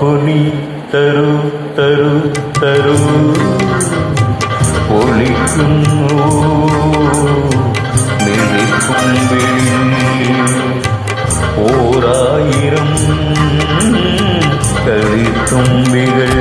മാപ്പുനി തരൂ തരൂ തരൂ ഒളിക്കുന്നു നിളിക്കുമ്പിളിൽ ഓരായിരം കളിത്തുമ്പികൾ.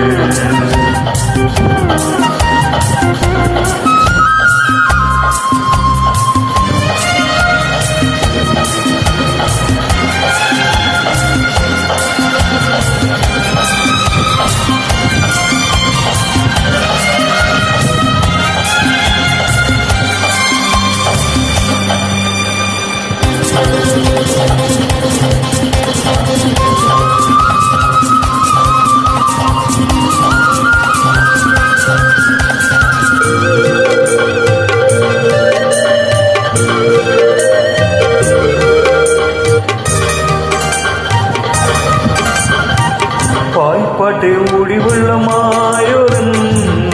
പായ്പാട്ടെ ഓടിവെള്ളമായൊരൻ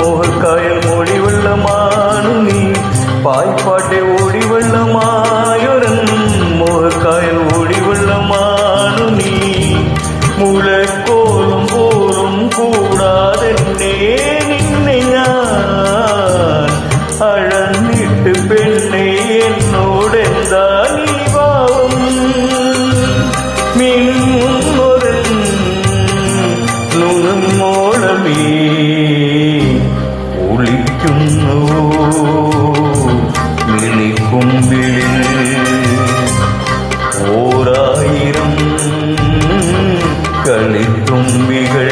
മോഹക്കായൽ ഓടിവെള്ളമാണു നീ. പായ്പാട്ടെ ഓടിവെള്ളമായൊരൻ മോഹക്കായൽ ഓടിവെള്ളമാണു നീ. മുലക്കോലും പോലും കൂടാതെ നിന്നെ ഞാൻ അഴന്നിട്ട് പെണ്ണെ എന്നോടെന്താ നീ ഭാവം. മിന്നുന്നൊരൻ നുണമോളമേ ഒളിക്കുന്നു നിളിക്കുമ്പിളിൽ ഓരായിരം കളിത്തുമ്പികൾ.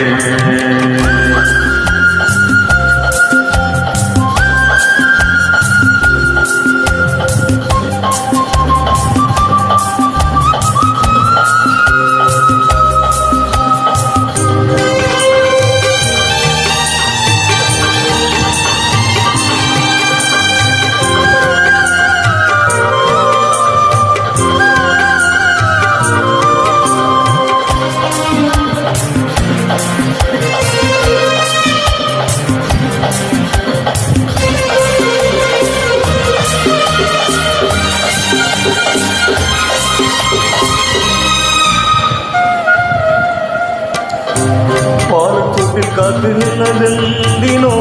പാലത്തോട്ടിൽ കാത്തു നിന്നതെന്തിനോ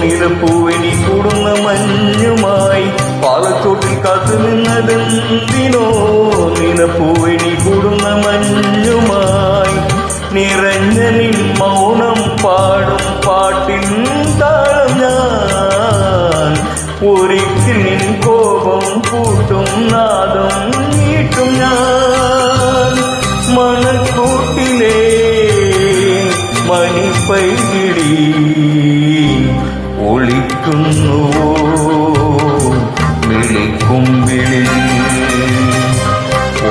നിലപ്പൂവനി കൂടുന്ന മഞ്ഞുമായി. പാലത്തോട്ടിൽ കാത്തു നിന്നതെന്തിനോ നിലപ്പൂവനി കൂടുന്ന മഞ്ഞുമായി. നിറഞ്ഞ നിൻ മൗനം പാടും പാട്ടിൻ താളം ഞാൻ. ഒരിക്കൽ നിൻ കോപം കൂട്ടും നാദം നീട്ടും ഞാൻ. മനക്കൂട്ടിലെ മണിപ്പൈകിളി ഒളിക്കുന്നു നിളിക്കുമ്പിളിൽ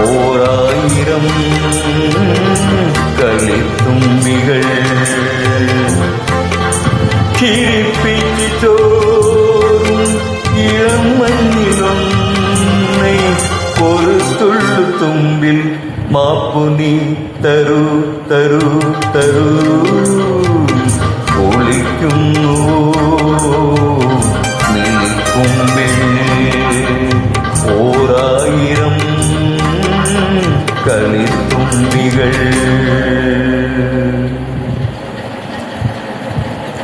ഓരായിരം കളിത്തുമ്പികൾ. കിരിപ്പിച്ചു ചോറും ഇളം മഞ്ഞിലൊന്നേ പൊറുത്തുള്ളു തുമ്പിൽ മാപ്പുനി തരൂ തരൂ തരൂ ഒളിക്കുന്നു നിളിക്കുമ്പിളിൽ ഓരായിരം കളിത്തുമ്പികൾ.